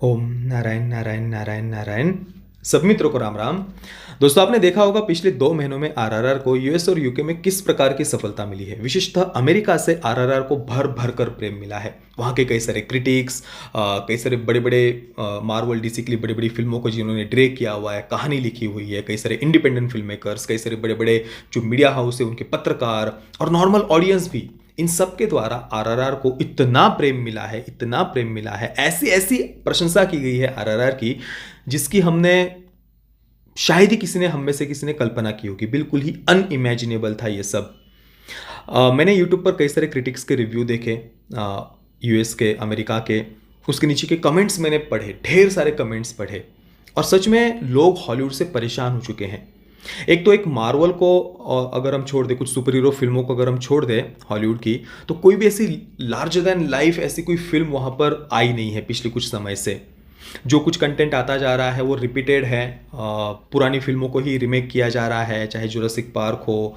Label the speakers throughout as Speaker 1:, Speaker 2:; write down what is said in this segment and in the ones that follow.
Speaker 1: ओम नारायण नारायण नारायण नारायण। सब मित्रों को राम राम। दोस्तों, आपने देखा होगा पिछले 2 महीनों में आरआरआर को यूएस और यूके में किस प्रकार की सफलता मिली है। विशेषतः अमेरिका से आरआरआर को भर भर कर प्रेम मिला है। वहाँ के कई सारे क्रिटिक्स, कई सारे बड़े बड़े मार्वल डीसी के लिए बड़ी बड़ी फिल्मों को जिन्होंने डायरेक्ट किया हुआ है, कहानी लिखी हुई है, कई सारे इंडिपेंडेंट फिल्म मेकर्स, कई सारे बड़े बड़े जो मीडिया हाउस है उनके पत्रकार और नॉर्मल ऑडियंस भी, इन सब के द्वारा आरआरआर को इतना प्रेम मिला है, इतना प्रेम मिला है, ऐसी ऐसी प्रशंसा की गई है आरआरआर की जिसकी हमने शायद ही किसी ने, हम में से किसी ने कल्पना की होगी। बिल्कुल ही अनइमेजिनेबल था ये सब। मैंने यूट्यूब पर कई सारे क्रिटिक्स के रिव्यू देखे, यूएस के, अमेरिका के। उसके नीचे के कमेंट्स मैंने पढ़े, ढेर सारे कमेंट्स पढ़े, और सच में लोग हॉलीवुड से परेशान हो चुके हैं। एक तो एक मार्वल को अगर हम छोड़ दें, कुछ सुपर हीरो फिल्मों को अगर हम छोड़ दें हॉलीवुड की, तो कोई भी ऐसी लार्जर देन लाइफ ऐसी कोई फिल्म वहाँ पर आई नहीं है पिछले कुछ समय से। जो कुछ कंटेंट आता जा रहा है वो रिपीटेड है। पुरानी फिल्मों को ही रिमेक किया जा रहा है, चाहे जुरासिक पार्क हो,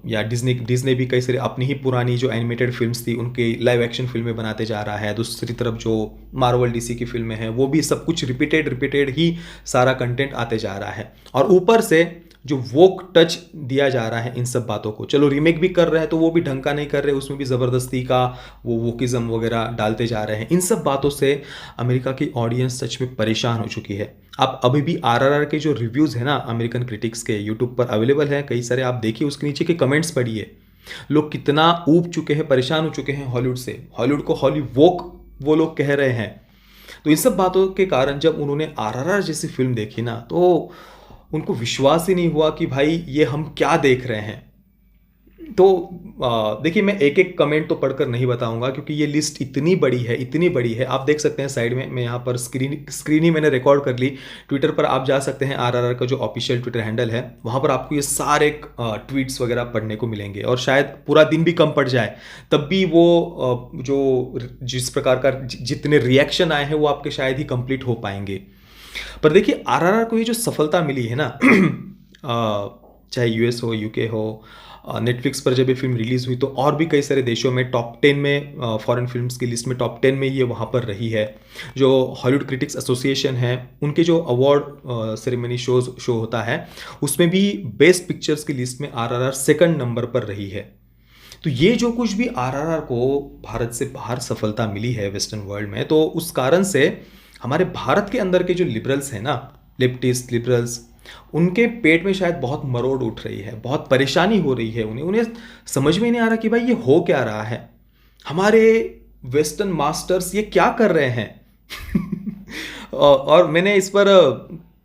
Speaker 1: या डिज्नी भी कई सारी अपनी ही पुरानी जो एनिमेटेड फिल्म्स थी उनकी लाइव एक्शन फिल्में बनाते जा रहा है। दूसरी तरफ जो मार्वल डीसी की फिल्में हैं वो भी सब कुछ रिपीटेड रिपीटेड ही सारा कंटेंट आते जा रहा है। और ऊपर से जो वोक टच दिया जा रहा है इन सब बातों को, चलो रीमेक भी कर रहे हैं तो वो भी ढंग का नहीं कर रहे, उसमें भी ज़बरदस्ती का वो वोकिज़म वगैरह डालते जा रहे हैं। इन सब बातों से अमेरिका की ऑडियंस सच में परेशान हो चुकी है। आप अभी भी आरआरआर के जो रिव्यूज़ है ना अमेरिकन क्रिटिक्स के, यूट्यूब पर अवेलेबल है कई सारे, आप देखिए, उसके नीचे के कमेंट्स पढ़िए। लोग कितना ऊब चुके हैं, परेशान हो चुके हैं हॉलीवुड से। हॉलीवुड को हॉली वोक वो लोग कह रहे हैं। तो इन सब बातों के कारण जब उन्होंने आरआरआर जैसी फिल्म देखी ना, तो उनको विश्वास ही नहीं हुआ कि भाई ये हम क्या देख रहे हैं। तो देखिए, मैं एक एक कमेंट तो पढ़कर नहीं बताऊंगा क्योंकि ये लिस्ट इतनी बड़ी है, इतनी बड़ी है। आप देख सकते हैं साइड में, मैं यहाँ पर स्क्रीन ही मैंने रिकॉर्ड कर ली। ट्विटर पर आप जा सकते हैं, आरआरआर का जो ऑफिशियल ट्विटर हैंडल है वहाँ पर आपको ये सारे ट्वीट्स वगैरह पढ़ने को मिलेंगे, और शायद पूरा दिन भी कम पड़ जाए तब भी वो जो जिस प्रकार का जितने रिएक्शन आए हैं वो आपके शायद ही कंप्लीट हो पाएंगे। पर देखिए, आरआरआर को ये जो सफलता मिली है ना, चाहे यूएस हो, यूके हो, नेटफ्लिक्स पर जब ये फिल्म रिलीज़ हुई तो और भी कई सारे देशों में टॉप 10 में, फॉरेन फिल्म्स की लिस्ट में टॉप 10 में ये वहाँ पर रही है। जो हॉलीवुड क्रिटिक्स एसोसिएशन है उनके जो अवार्ड सेरेमनी शो होता है उसमें भी बेस्ट पिक्चर्स की लिस्ट में आरआरआर सेकंड नंबर पर रही है। तो ये जो कुछ भी आरआरआर को भारत से बाहर सफलता मिली है वेस्टर्न वर्ल्ड में, तो उस कारण से हमारे भारत के अंदर के जो लिबरल्स हैं ना, लेफ्टिस्ट लिबरल्स, उनके पेट में शायद बहुत मरोड़ उठ रही है, बहुत परेशानी हो रही है। उन्हें उन्हें समझ में नहीं आ रहा कि भाई ये हो क्या रहा है, हमारे वेस्टर्न मास्टर्स ये क्या कर रहे हैं। और मैंने इस पर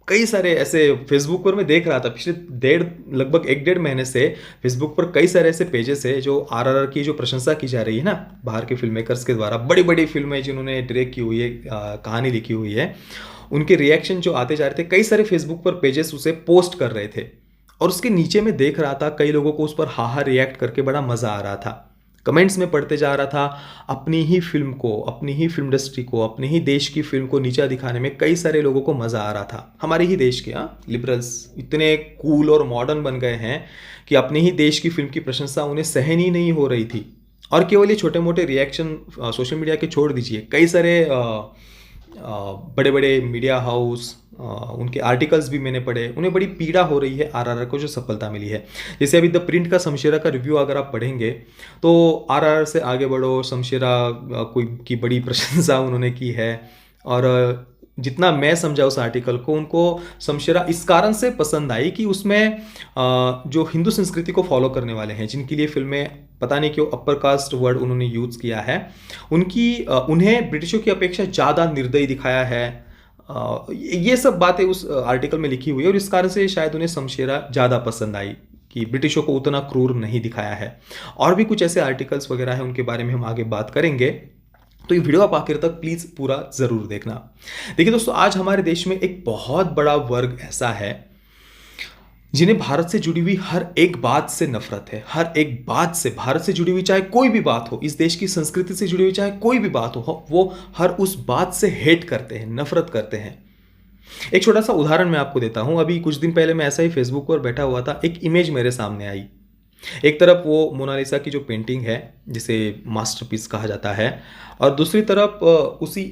Speaker 1: कई सारे ऐसे फेसबुक पर मैं देख रहा था पिछले लगभग 1 डेढ़ महीने से। फेसबुक पर कई सारे ऐसे पेजेस है जो आरआरआर की जो प्रशंसा की जा रही है ना बाहर के फिल्म मेकर्स के द्वारा, बड़ी बड़ी फिल्में जिन्होंने डायरेक्ट की हुई है, कहानी लिखी हुई है, उनके रिएक्शन जो आते जा रहे थे, कई सारे फेसबुक पर पेजेस उसे पोस्ट कर रहे थे। और उसके नीचे में देख रहा था कई लोगों को उस पर हाहा रिएक्ट करके बड़ा मज़ा आ रहा था। कमेंट्स में पढ़ते जा रहा था, अपनी ही फिल्म को, अपनी ही फिल्म इंडस्ट्री को, अपने ही देश की फिल्म को नीचा दिखाने में कई सारे लोगों को मज़ा आ रहा था। हमारे ही देश के लिबरल्स इतने कूल और मॉडर्न बन गए हैं कि अपने ही देश की फिल्म की प्रशंसा उन्हें सहन ही नहीं हो रही थी। और केवल ये छोटे मोटे रिएक्शन सोशल मीडिया के छोड़ दीजिए, कई सारे बड़े बड़े मीडिया हाउस, उनके आर्टिकल्स भी मैंने पढ़े, उन्हें बड़ी पीड़ा हो रही है आरआरआर को जो सफलता मिली है। जैसे अभी द प्रिंट का शमशेरा का रिव्यू अगर आप पढ़ेंगे तो आरआरआर से आगे बढ़ो, शमशेरा कोई की बड़ी प्रशंसा उन्होंने की है। और जितना मैं समझा उस आर्टिकल को, उनको शमशेरा इस कारण से पसंद आई कि उसमें जो हिंदू संस्कृति को फॉलो करने वाले हैं, जिनके लिए फिल्में, पता नहीं क्यों अपर कास्ट वर्ड उन्होंने यूज़ किया है, उन्हें ब्रिटिशों की अपेक्षा ज़्यादा निर्दयी दिखाया है। ये सब बातें उस आर्टिकल में लिखी हुई है, और इस कारण से शायद उन्हें शमशेरा ज़्यादा पसंद आई कि ब्रिटिशों को उतना क्रूर नहीं दिखाया है। और भी कुछ ऐसे आर्टिकल्स वगैरह हैं, उनके बारे में हम आगे बात करेंगे। तो ये वीडियो आप आखिर तक प्लीज़ पूरा ज़रूर देखना। देखिए दोस्तों, आज हमारे देश में एक बहुत बड़ा वर्ग ऐसा है जिन्हें भारत से जुड़ी हुई हर एक बात से नफरत है। हर एक बात से, भारत से जुड़ी हुई चाहे कोई भी बात हो, इस देश की संस्कृति से जुड़ी हुई चाहे कोई भी बात हो, वो हर उस बात से हेट करते हैं, नफरत करते हैं। एक छोटा सा उदाहरण मैं आपको देता हूं। अभी कुछ दिन पहले मैं ऐसा ही फेसबुक पर बैठा हुआ था, एक इमेज मेरे सामने आई। एक तरफ वो मोनालिसा की जो पेंटिंग है जिसे मास्टरपीस कहा जाता है, और दूसरी तरफ उसी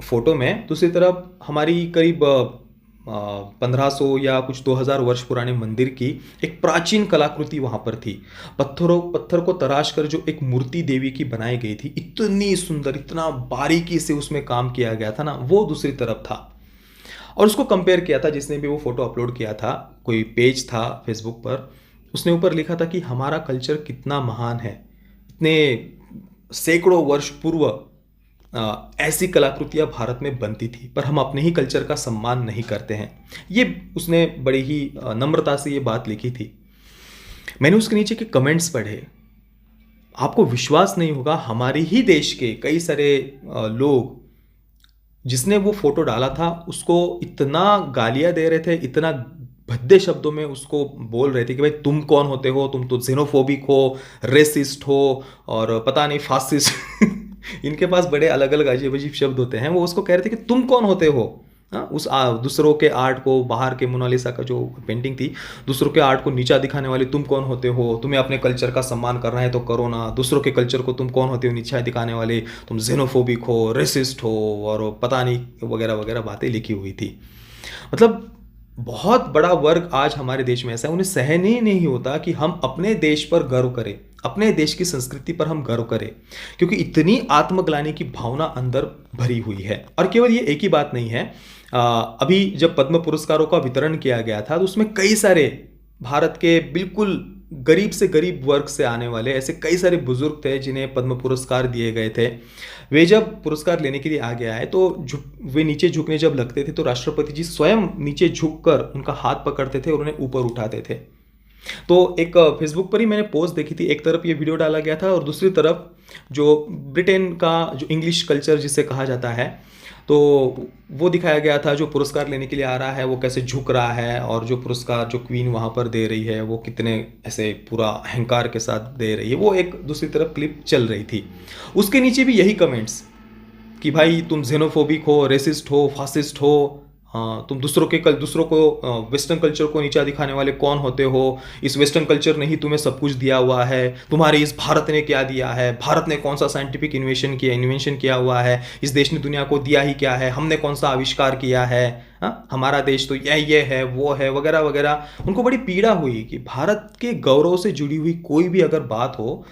Speaker 1: फोटो में, दूसरी तरफ हमारी करीब 1500 या कुछ 2000 वर्ष पुराने मंदिर की एक प्राचीन कलाकृति वहां पर थी। पत्थर को तराश कर जो एक मूर्ति देवी की बनाई गई थी, इतनी सुंदर, इतना बारीकी से उसमें काम किया गया था ना, वो दूसरी तरफ था। और उसको कंपेयर किया था, जिसने भी वो फोटो अपलोड किया था, कोई पेज था फेसबुक पर, उसने ऊपर लिखा था कि हमारा कल्चर कितना महान है, इतने सैकड़ों वर्ष पूर्व ऐसी कलाकृतियां भारत में बनती थी, पर हम अपने ही कल्चर का सम्मान नहीं करते हैं। ये उसने बड़ी ही नम्रता से ये बात लिखी थी। मैंने उसके नीचे के कमेंट्स पढ़े, आपको विश्वास नहीं होगा, हमारे ही देश के कई सारे लोग, जिसने वो फोटो डाला था उसको इतना गालियां दे रहे थे, इतना भद्दे शब्दों में उसको बोल रहे थे कि भाई तुम कौन होते हो, तुम तो जेनोफोबिक हो, रेसिस्ट हो, और पता नहीं फासिस्ट इनके पास बड़े अलग अलग अजीब अजीब शब्द होते हैं। वो उसको कह रहे थे कि तुम कौन होते हो, उस दूसरों के आर्ट को, बाहर के मोनालिसा का जो पेंटिंग थी, दूसरों के आर्ट को नीचा दिखाने वाले तुम कौन होते हो, तुम्हें अपने कल्चर का सम्मान करना है तो करो ना, दूसरों के कल्चर को तुम कौन होते हो नीचा दिखाने वाले, तुम जेनोफोबिक हो, रेसिस्ट हो, और पता नहीं वगैरह वगैरह बातें लिखी हुई थी। मतलब बहुत बड़ा वर्ग आज हमारे देश में ऐसा है, उन्हें सहन ही नहीं होता कि हम अपने देश पर गर्व करें, अपने देश की संस्कृति पर हम गर्व करें, क्योंकि इतनी आत्मग्लानि की भावना अंदर भरी हुई है। और केवल ये एक ही बात नहीं है, अभी जब पद्म पुरस्कारों का वितरण किया गया था तो उसमें कई सारे भारत के बिल्कुल गरीब से गरीब वर्ग से आने वाले ऐसे कई सारे बुजुर्ग थे जिन्हें पद्म पुरस्कार दिए गए थे। वे जब पुरस्कार लेने के लिए आगे आए तो वे नीचे झुकने जब लगते थे तो राष्ट्रपति जी स्वयं नीचे झुककर उनका हाथ पकड़ते थे और उन्हें ऊपर उठाते थे। तो एक फेसबुक पर ही मैंने पोस्ट देखी थी, एक तरफ ये वीडियो डाला गया था और दूसरी तरफ जो ब्रिटेन का जो इंग्लिश कल्चर जिसे कहा जाता है, तो वो दिखाया गया था, जो पुरस्कार लेने के लिए आ रहा है वो कैसे झुक रहा है, और जो पुरस्कार जो क्वीन वहाँ पर दे रही है वो कितने ऐसे पूरा अहंकार के साथ दे रही है। वो एक दूसरी तरफ क्लिप चल रही थी, उसके नीचे भी यही कमेंट्स कि भाई तुम जेनोफोबिक हो, रेसिस्ट हो, फासिस्ट हो, हाँ तुम दूसरों को वेस्टर्न कल्चर को नीचा दिखाने वाले कौन होते हो, इस वेस्टर्न कल्चर ने ही तुम्हें सब कुछ दिया हुआ है, तुम्हारे इस भारत ने क्या दिया है, भारत ने कौन सा साइंटिफिक इन्वेंशन किया हुआ है, इस देश ने दुनिया को दिया ही क्या है, हमने कौन सा आविष्कार किया है, हमारा देश तो ये है वो है वगैरह वगैरह। उनको बड़ी पीड़ा हुई कि भारत के गौरव से जुड़ी हुई कोई भी अगर बात हो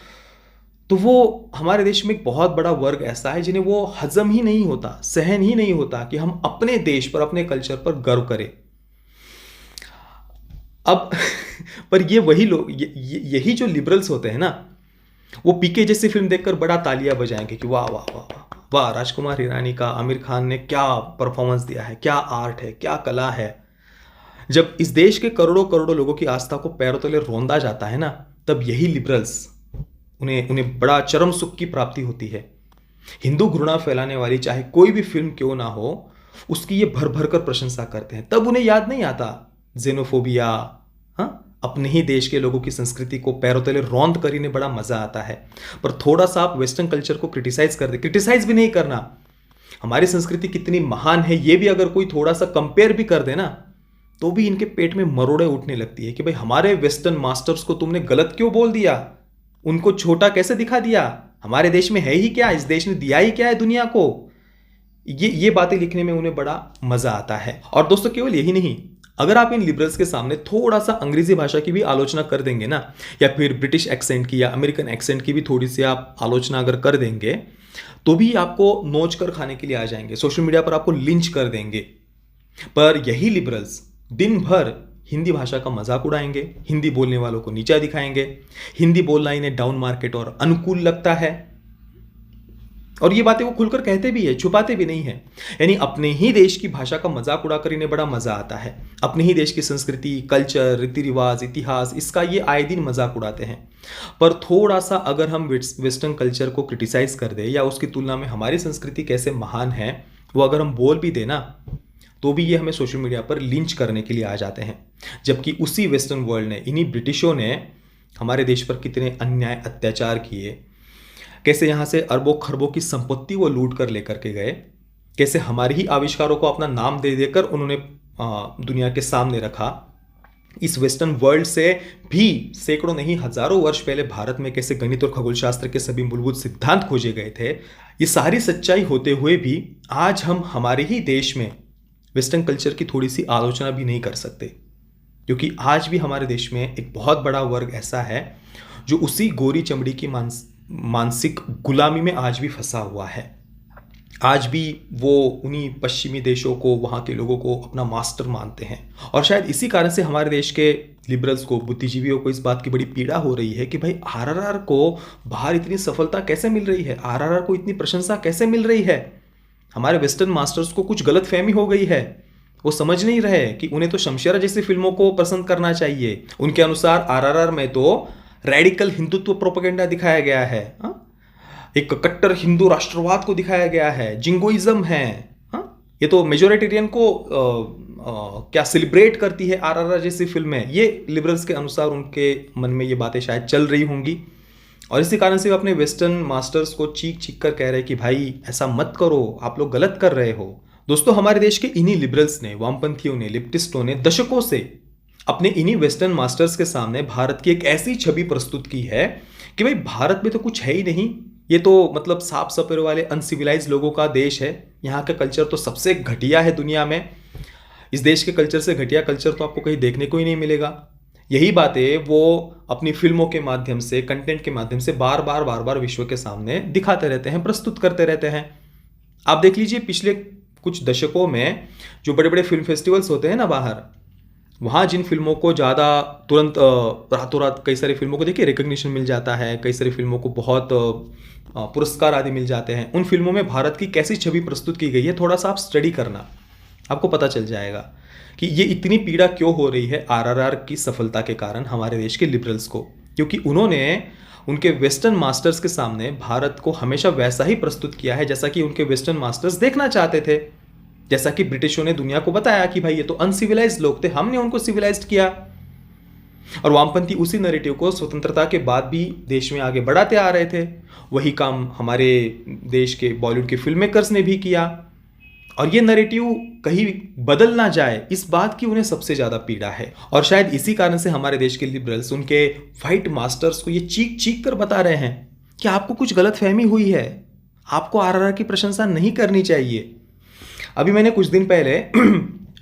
Speaker 1: तो वो हमारे देश में एक बहुत बड़ा वर्ग ऐसा है जिन्हें वो हजम ही नहीं होता, सहन ही नहीं होता कि हम अपने देश पर, अपने कल्चर पर गर्व करें। अब पर ये वही लोग, यही जो लिबरल्स होते हैं ना, वो पीके जैसी फिल्म देखकर बड़ा तालियां बजाएंगे कि वाह वाह वाह वाह वाह, राजकुमार हिरानी का, आमिर खान ने क्या परफॉर्मेंस दिया है, क्या आर्ट है, क्या कला है। जब इस देश के करोड़ों करोड़ों लोगों की आस्था को पैरों तले रौंदा जाता है ना, तब यही लिबरल्स, उन्हें बड़ा चरम सुख की प्राप्ति होती है। हिंदू घृणा फैलाने वाली चाहे कोई भी फिल्म क्यों ना हो, उसकी ये भर भर कर प्रशंसा करते हैं। तब उन्हें याद नहीं आता जेनोफोबिया, अपने ही देश के लोगों की संस्कृति को पैरों तले रौंद कर इन्हें बड़ा मजा आता है। पर थोड़ा सा आप वेस्टर्न कल्चर को क्रिटिसाइज कर दे, क्रिटिसाइज भी नहीं करना, हमारी संस्कृति कितनी महान है ये भी अगर कोई थोड़ा सा कंपेयर भी कर देना, तो भी इनके पेट में मरोड़े उठने लगती है कि भाई हमारे वेस्टर्न मास्टर्स को तुमने गलत क्यों बोल दिया, उनको छोटा कैसे दिखा दिया, हमारे देश में है ही क्या, इस देश ने दिया ही क्या है दुनिया को। ये बातें लिखने में उन्हें बड़ा मजा आता है। और दोस्तों केवल यही नहीं, अगर आप इन लिबरल्स के सामने थोड़ा सा अंग्रेजी भाषा की भी आलोचना कर देंगे ना, या फिर ब्रिटिश एक्सेंट की या अमेरिकन एक्सेंट की भी थोड़ी सी आप आलोचना अगर कर देंगे, तो भी आपको नोच कर खाने के लिए आ जाएंगे, सोशल मीडिया पर आपको लिंच कर देंगे। पर यही लिबरल्स दिन भर हिंदी भाषा का मजाक उड़ाएंगे, हिंदी बोलने वालों को नीचा दिखाएंगे, हिंदी बोलना इन्हें डाउन मार्केट और अनुकूल लगता है। और ये बातें वो खुलकर कहते भी है, छुपाते भी नहीं है। यानी अपने ही देश की भाषा का मजाक उड़ाकर इन्हें बड़ा मजा आता है, अपने ही देश की संस्कृति, कल्चर, रीति रिवाज, इतिहास, इसका ये आए दिन मजाक उड़ाते हैं। पर थोड़ा सा अगर हम वेस्टर्न कल्चर को क्रिटिसाइज कर दे, या उसकी तुलना में हमारी संस्कृति कैसे महान है वो अगर हम बोल भी देना, तो भी ये हमें सोशल मीडिया पर लिंच करने के लिए आ जाते हैं। जबकि उसी वेस्टर्न वर्ल्ड ने, इन्हीं ब्रिटिशों ने हमारे देश पर कितने अन्याय अत्याचार किए, कैसे यहाँ से अरबों खरबों की संपत्ति वो लूट कर लेकर के गए, कैसे हमारे ही आविष्कारों को अपना नाम दे देकर उन्होंने दुनिया के सामने रखा। इस वेस्टर्न वर्ल्ड से भी सैकड़ों नहीं हजारों वर्ष पहले भारत में कैसे गणित और खगोल शास्त्र के सभी मूलभूत सिद्धांत खोजे गए थे, ये सारी सच्चाई होते हुए भी आज हम हमारे ही देश में वेस्टर्न कल्चर की थोड़ी सी आलोचना भी नहीं कर सकते, क्योंकि आज भी हमारे देश में एक बहुत बड़ा वर्ग ऐसा है जो उसी गोरी चमड़ी की मानसिक गुलामी में आज भी फंसा हुआ है। आज भी वो उन्हीं पश्चिमी देशों को, वहाँ के लोगों को अपना मास्टर मानते हैं। और शायद इसी कारण से हमारे देश के लिबरल्स को, बुद्धिजीवियों को इस बात की बड़ी पीड़ा हो रही है कि भाई आरआरआर को बाहर इतनी सफलता कैसे मिल रही है, आरआरआर को इतनी प्रशंसा कैसे मिल रही है। हमारे वेस्टर्न मास्टर्स को कुछ गलतफहमी हो गई है, वो समझ नहीं रहे कि उन्हें तो शमशेरा जैसी फिल्मों को पसंद करना चाहिए। उनके अनुसार आरआरआर में तो रेडिकल हिंदुत्व प्रोपेगेंडा दिखाया गया है, एक कट्टर हिंदू राष्ट्रवाद को दिखाया गया है, जिंगोइज्म है। ये तो मेजोरिटेरियन को क्या सेलिब्रेट करती है आरआरआर जैसी फिल्में। ये लिबरल्स के अनुसार उनके मन में ये बातें शायद चल रही होंगी, और इसी कारण से वो अपने वेस्टर्न मास्टर्स को चीख चीख कर कह रहे हैं कि भाई ऐसा मत करो, आप लोग गलत कर रहे हो। दोस्तों, हमारे देश के इन्हीं लिबरल्स ने, वामपंथियों ने, लिप्टिस्टों ने दशकों से अपने इन्हीं वेस्टर्न मास्टर्स के सामने भारत की एक ऐसी छवि प्रस्तुत की है कि भाई भारत में तो कुछ है ही नहीं, ये तो मतलब साफ सफेद वाले अनसिविलाइज लोगों का देश है, यहाँ का कल्चर तो सबसे घटिया है दुनिया में, इस देश के कल्चर से घटिया कल्चर तो आपको कहीं देखने को ही नहीं मिलेगा। यही बातें वो अपनी फिल्मों के माध्यम से, कंटेंट के माध्यम से बार बार विश्व के सामने दिखाते रहते हैं, प्रस्तुत करते रहते हैं। आप देख लीजिए, पिछले कुछ दशकों में जो बड़े बड़े फिल्म फेस्टिवल्स होते हैं ना बाहर, वहाँ जिन फिल्मों को ज़्यादा तुरंत रातों रात कई सारी फिल्मों को देखिए रिकग्निशन मिल जाता है, कई सारी फिल्मों को बहुत पुरस्कार आदि मिल जाते हैं, उन फिल्मों में भारत की कैसी छवि प्रस्तुत की गई है थोड़ा सा आप स्टडी करना, आपको पता चल जाएगा कि ये इतनी पीड़ा क्यों हो रही है आरआरआर की सफलता के कारण हमारे देश के लिबरल्स को। क्योंकि उन्होंने उनके वेस्टर्न मास्टर्स के सामने भारत को हमेशा वैसा ही प्रस्तुत किया है जैसा कि उनके वेस्टर्न मास्टर्स देखना चाहते थे। जैसा कि ब्रिटिशों ने दुनिया को बताया कि भाई ये तो अनसिविलाइज्ड लोग थे, हमने उनको सिविलाइज्ड किया। और वामपंथी उसी नैरेटिव को स्वतंत्रता के बाद भी देश में आगे बढ़ाते आ रहे थे। वही काम हमारे देश के बॉलीवुड के फिल्म मेकर्स ने भी किया, और ये नैरेटिव कहीं बदल ना जाए, इस बात की उन्हें सबसे ज़्यादा पीड़ा है। और शायद इसी कारण से हमारे देश के लिबरल्स उनके वाइट मास्टर्स को ये चीख चीख कर बता रहे हैं कि आपको कुछ गलतफहमी हुई है, आपको आरआरआर की प्रशंसा नहीं करनी चाहिए। अभी मैंने कुछ दिन पहले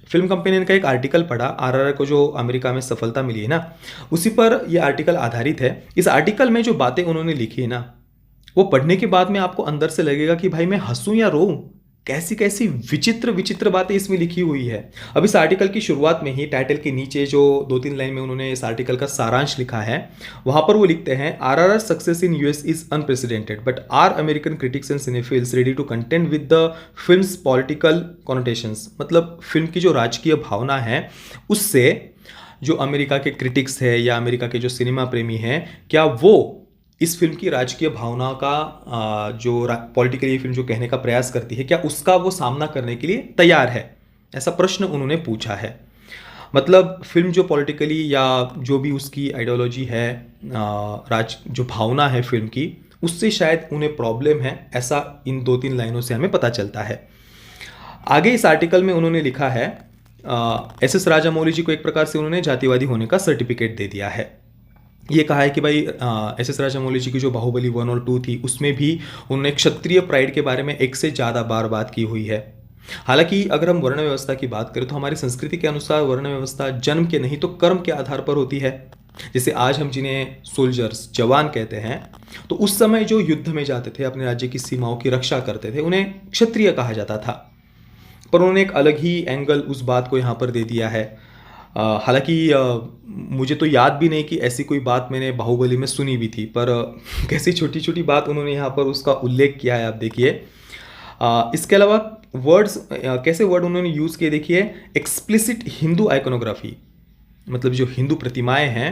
Speaker 1: फिल्म कंपेनियन का एक आर्टिकल पढ़ा, आरआरआर को जो अमेरिका में सफलता मिली है ना, उसी पर यह आर्टिकल आधारित है। इस आर्टिकल में जो बातें उन्होंने लिखी है ना, वो पढ़ने के बाद में आपको अंदर से लगेगा कि भाई मैं हंसूं या रोऊं, कैसी कैसी विचित्र विचित्र बातें इसमें लिखी हुई है। अब इस आर्टिकल की शुरुआत में ही टाइटल के नीचे जो 2-3 लाइन में उन्होंने इस आर्टिकल का सारांश लिखा है, वहां पर वो लिखते हैं, RRR success in US is unprecedented but are American critics and cinephiles ready to content with the film's political connotations. मतलब फिल्म की जो राजकीय भावना है उससे जो अमेरिका के क्रिटिक्स है या अमेरिका के जो सिनेमा प्रेमी हैं, क्या वो इस फिल्म की राजकीय भावना का जो पॉलिटिकली फिल्म जो कहने का प्रयास करती है, क्या उसका वो सामना करने के लिए तैयार है? ऐसा प्रश्न उन्होंने पूछा है। मतलब फिल्म जो पॉलिटिकली या जो भी उसकी आइडियोलॉजी है, जो भावना है फिल्म की, उससे शायद उन्हें प्रॉब्लम है, ऐसा इन 2-3 लाइनों से हमें पता चलता है। आगे इस आर्टिकल में उन्होंने लिखा है, एस राजामौली जी को एक प्रकार से उन्होंने जातिवादी होने का सर्टिफिकेट दे दिया है। ये कहा है कि भाई एस राजामौली जी की जो बाहुबली 1 और 2 थी, उसमें भी उन्होंने क्षत्रिय प्राइड के बारे में एक से ज़्यादा बार बात की हुई है। हालांकि अगर हम वर्ण व्यवस्था की बात करें तो हमारी संस्कृति के अनुसार वर्ण व्यवस्था जन्म के नहीं तो कर्म के आधार पर होती है। जैसे आज हम जिन्हें सोल्जर्स, जवान कहते हैं, तो उस समय जो युद्ध में जाते थे, अपने राज्य की सीमाओं की रक्षा करते थे, उन्हें क्षत्रिय कहा जाता था। पर उन्होंने एक अलग ही एंगल उस बात को यहाँ पर दे दिया है। हालांकि मुझे तो याद भी नहीं कि ऐसी कोई बात मैंने बाहुबली में सुनी भी थी, पर कैसी छोटी छोटी बात उन्होंने यहाँ पर उसका उल्लेख किया है, आप देखिए। इसके अलावा वर्ड्स, कैसे वर्ड उन्होंने यूज़ किए देखिए, एक्सप्लिसिट हिंदू आइकोनोग्राफी, मतलब जो हिंदू प्रतिमाएं हैं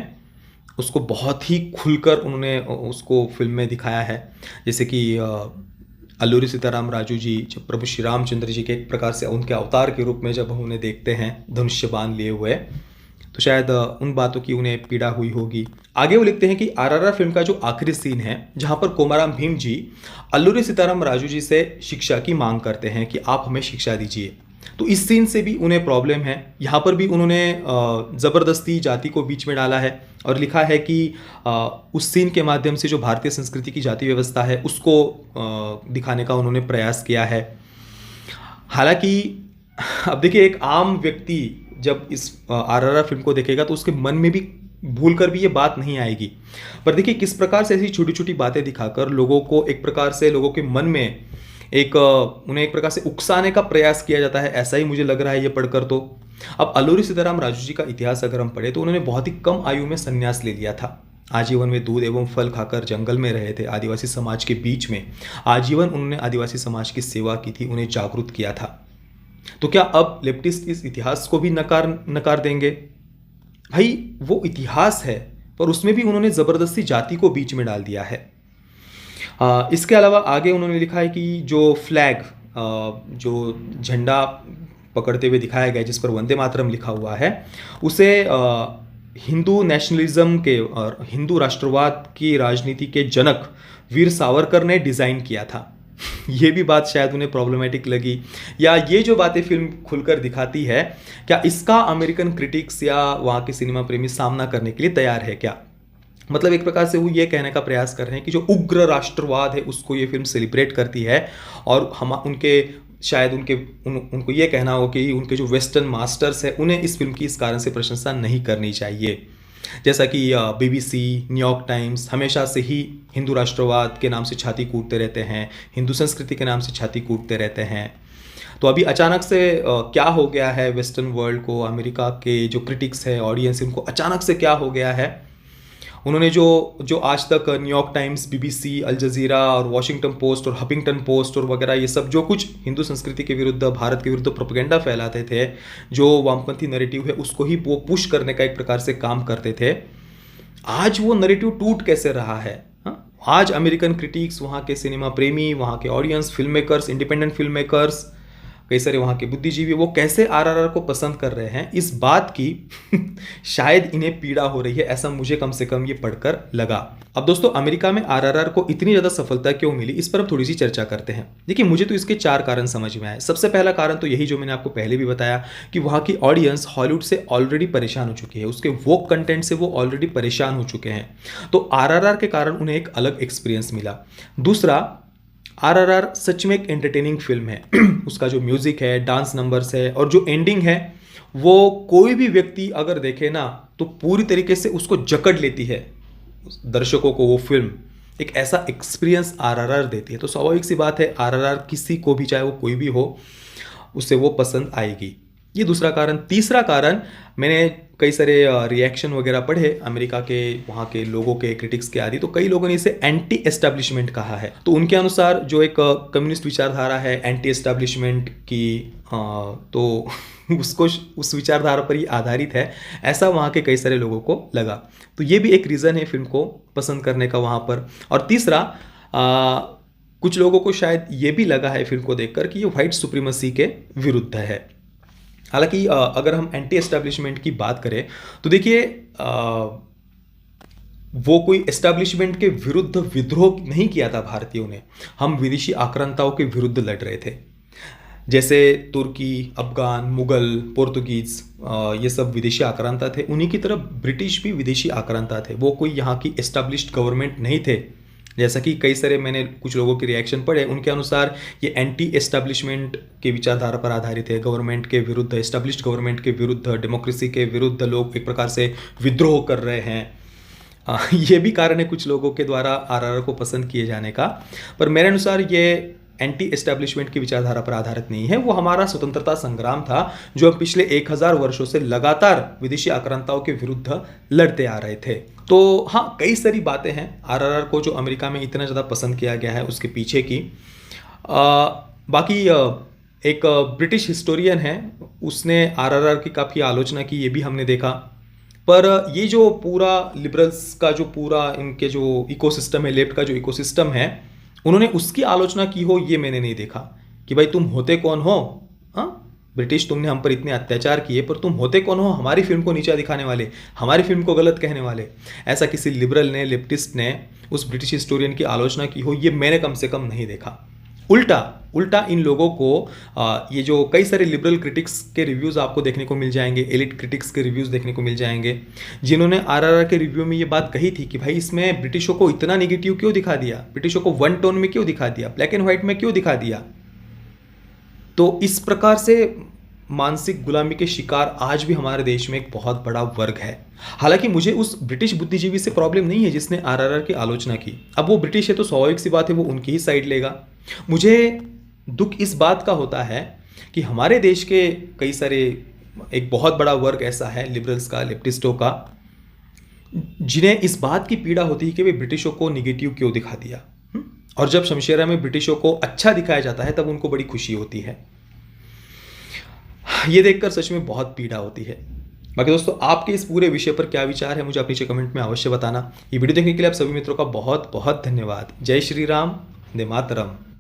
Speaker 1: उसको बहुत ही खुलकर उन्होंने उसको फिल्म में दिखाया है। जैसे कि अल्लूरी सीताराम राजू जी जब प्रभु श्री रामचंद्र जी के एक प्रकार से उनके अवतार के रूप में जब हम उन्हें देखते हैं धनुष्य बाण लिए हुए, तो शायद उन बातों की उन्हें पीड़ा हुई होगी। आगे वो लिखते हैं कि आरआरआर फिल्म का जो आखिरी सीन है, जहां पर कोमाराम भीम जी अल्लूरी सीताराम राजू जी से शिक्षा की मांग करते हैं कि आप हमें शिक्षा दीजिए, तो इस सीन से भी उन्हें प्रॉब्लम है। यहाँ पर भी उन्होंने ज़बरदस्ती जाति को बीच में डाला है और लिखा है कि उस सीन के माध्यम से जो भारतीय संस्कृति की जाति व्यवस्था है उसको दिखाने का उन्होंने प्रयास किया है। हालांकि अब देखिए, एक आम व्यक्ति जब इस आरआरआर फिल्म को देखेगा तो उसके मन में भी भूल कर भी ये बात नहीं आएगी। पर देखिए किस प्रकार से ऐसी छोटी छोटी बातें दिखाकर लोगों को एक प्रकार से लोगों के मन में उन्हें एक प्रकार से उकसाने का प्रयास किया जाता है, ऐसा ही मुझे लग रहा है ये पढ़कर। तो अब अल्लूरी सीताराम राजू जी का इतिहास अगर हम पढ़े तो उन्होंने बहुत ही कम आयु में संन्यास ले लिया था। आजीवन में दूध एवं फल खाकर जंगल में रहे थे, आदिवासी समाज के बीच में आजीवन उन्होंने आदिवासी समाज की सेवा की थी, उन्हें जागरूक किया था। तो क्या अब लेफ्टिस्ट इस इतिहास को भी नकार देंगे? भाई वो इतिहास है, पर उसमें भी उन्होंने ज़बरदस्ती जाति को बीच में डाल दिया है। इसके अलावा आगे उन्होंने लिखा है कि जो फ्लैग, जो झंडा पकड़ते हुए दिखाया गया जिस पर वंदे मातरम लिखा हुआ है, उसे हिंदू नेशनलिज्म के और हिंदू राष्ट्रवाद की राजनीति के जनक वीर सावरकर ने डिज़ाइन किया था। ये भी बात शायद उन्हें प्रॉब्लमेटिक लगी, या ये जो बातें फिल्म खुलकर दिखाती है, क्या इसका अमेरिकन क्रिटिक्स या वहाँ के सिनेमा प्रेमी सामना करने के लिए तैयार है क्या? मतलब एक प्रकार से वो ये कहने का प्रयास कर रहे हैं कि जो उग्र राष्ट्रवाद है उसको ये फिल्म सेलिब्रेट करती है, और हम उनको ये कहना हो कि उनके जो वेस्टर्न मास्टर्स हैं उन्हें इस फिल्म की इस कारण से प्रशंसा नहीं करनी चाहिए। जैसा कि BBC, न्यूयॉर्क टाइम्स हमेशा से ही हिंदू राष्ट्रवाद के नाम से छाती कूटते रहते हैं, हिंदू संस्कृति के नाम से छाती कूटते रहते हैं। तो अभी अचानक से क्या हो गया है वेस्टर्न वर्ल्ड को, अमेरिका के जो क्रिटिक्स है, ऑडियंस, इनको अचानक से क्या हो गया है? उन्होंने जो आज तक न्यूयॉर्क टाइम्स, BBC, अल जजीरा और वॉशिंगटन पोस्ट और हफिंगटन पोस्ट और वगैरह ये सब जो कुछ हिंदू संस्कृति के विरुद्ध, भारत के विरुद्ध प्रोपेगेंडा फैलाते थे, जो वामपंथी नैरेटिव है उसको ही वो पुश करने का एक प्रकार से काम करते थे, आज वो नैरेटिव टूट कैसे रहा है? आज अमेरिकन क्रिटिक्स, वहाँ के सिनेमा प्रेमी, वहाँ के audience, film makers, independent film makers, कई सारे वहाँ के बुद्धिजीवी, वो कैसे आरआरआर को पसंद कर रहे हैं, इस बात की शायद इन्हें पीड़ा हो रही है, ऐसा मुझे कम से कम ये पढ़कर लगा। अब दोस्तों, अमेरिका में आरआरआर को इतनी ज़्यादा सफलता क्यों मिली, इस पर अब थोड़ी सी चर्चा करते हैं। देखिए, मुझे तो इसके 4 कारण समझ में आए। सबसे पहला कारण तो यही जो मैंने आपको पहले भी बताया कि वहाँ की ऑडियंस हॉलीवुड से ऑलरेडी परेशान हो चुकी है, उसके वोक कंटेंट से वो ऑलरेडी परेशान हो चुके हैं, तो आरआरआर के कारण उन्हें एक अलग एक्सपीरियंस मिला। दूसरा, आरआरआर सच में एक एंटरटेनिंग फिल्म है। उसका जो म्यूजिक है, डांस नंबर्स है और जो एंडिंग है, वो कोई भी व्यक्ति अगर देखे ना तो पूरी तरीके से उसको जकड़ लेती है। दर्शकों को वो फिल्म एक ऐसा एक्सपीरियंस आरआरआर देती है, तो स्वाभाविक सी बात है आरआरआर किसी को भी, चाहे वो कोई भी हो, उससे वो पसंद आएगी। ये दूसरा कारण। तीसरा कारण, मैंने कई सारे रिएक्शन वगैरह पढ़े अमेरिका के, वहाँ के लोगों के, क्रिटिक्स के आदि, तो कई लोगों ने इसे एंटी एस्टैब्लिशमेंट कहा है। तो उनके अनुसार जो एक कम्युनिस्ट विचारधारा है एंटी एस्टैब्लिशमेंट की, तो उसको उस विचारधारा पर ही आधारित है, ऐसा वहाँ के कई सारे लोगों को लगा। तो ये भी एक रीज़न है फिल्म को पसंद करने का वहाँ पर। और तीसरा, कुछ लोगों को शायद ये भी लगा है फिल्म को देखकर कि ये व्हाइट सुप्रीमेसी के विरुद्ध है। हालांकि अगर हम एंटी एस्टैब्लिशमेंट की बात करें तो देखिए, वो कोई एस्टैब्लिशमेंट के विरुद्ध विद्रोह नहीं किया था भारतीयों ने, हम विदेशी आक्रांताओं के विरुद्ध लड़ रहे थे। जैसे तुर्की, अफगान, मुगल, पोर्तुगीज, ये सब विदेशी आक्रांता थे, उन्हीं की तरफ ब्रिटिश भी विदेशी आक्रांता थे। वो कोई यहाँ की एस्टैब्लिश्ड गवर्नमेंट नहीं थे। जैसा कि कई सारे मैंने कुछ लोगों के रिएक्शन पढ़े, उनके अनुसार ये एंटी एस्टैब्लिशमेंट के विचारधारा पर आधारित है, गवर्नमेंट के विरुद्ध, एस्टैब्लिश्ड गवर्नमेंट के विरुद्ध, डेमोक्रेसी के विरुद्ध लोग एक प्रकार से विद्रोह कर रहे हैं। ये भी कारण है कुछ लोगों के द्वारा आरआरआर को पसंद किए जाने का। पर मेरे अनुसार ये एंटी एस्टैब्लिशमेंट की विचारधारा पर आधारित नहीं है, वो हमारा स्वतंत्रता संग्राम था जो हम पिछले 1000 वर्षों से लगातार विदेशी आक्रांताओं के विरुद्ध लड़ते आ रहे थे। तो हाँ, कई सारी बातें हैं आरआरआर को जो अमेरिका में इतना ज़्यादा पसंद किया गया है उसके पीछे की। बाकी एक ब्रिटिश हिस्टोरियन है, उसने आरआरआर की काफ़ी आलोचना की, ये भी हमने देखा। पर ये जो पूरा लिबरल्स का जो पूरा इनके जो इकोसिस्टम है, लेफ्ट का जो इकोसिस्टम है, उन्होंने उसकी आलोचना की हो ये मैंने नहीं देखा कि भाई तुम होते कौन हो, ब्रिटिश, तुमने हम पर इतने अत्याचार किए, पर तुम होते कौन हो हमारी फिल्म को नीचा दिखाने वाले, हमारी फिल्म को गलत कहने वाले। ऐसा किसी लिबरल ने, लेफ्टिस्ट ने उस ब्रिटिश हिस्टोरियन की आलोचना की हो ये मैंने कम से कम नहीं देखा। उल्टा उल्टा इन लोगों को ये जो कई सारे लिबरल क्रिटिक्स के रिव्यूज़ आपको देखने को मिल जाएंगे, एलिट क्रिटिक्स के रिव्यूज़ देखने को मिल जाएंगे, जिन्होंने आरआरआर के रिव्यू में ये बात कही थी कि भाई इसमें ब्रिटिशों को इतना नेगेटिव क्यों दिखा दिया, ब्रिटिशों को वन टोन में क्यों दिखा दिया, ब्लैक एंड व्हाइट में क्यों दिखा दिया। तो इस प्रकार से मानसिक गुलामी के शिकार आज भी हमारे देश में एक बहुत बड़ा वर्ग है। हालांकि मुझे उस ब्रिटिश बुद्धिजीवी से प्रॉब्लम नहीं है जिसने आरआरआर की आलोचना की। अब वो ब्रिटिश है तो स्वाभाविक सी बात है वो उनकी ही साइड लेगा। मुझे दुख इस बात का होता है कि हमारे देश के कई सारे एक बहुत बड़ा वर्ग ऐसा है लिबरल्स का, लेफ्टिस्टों का, जिन्हें इस बात की पीड़ा होती है कि वे ब्रिटिशों को निगेटिव क्यों दिखा दिया। और जब शमशेरा में ब्रिटिशों को अच्छा दिखाया जाता है तब उनको बड़ी खुशी होती है। ये देखकर सच में बहुत पीड़ा होती है। बाकी दोस्तों आपके इस पूरे विषय पर क्या विचार है मुझे आप नीचे कमेंट में अवश्य बताना। ये वीडियो देखने के लिए आप सभी मित्रों का बहुत बहुत धन्यवाद। जय श्री राम, वंदे मातरम।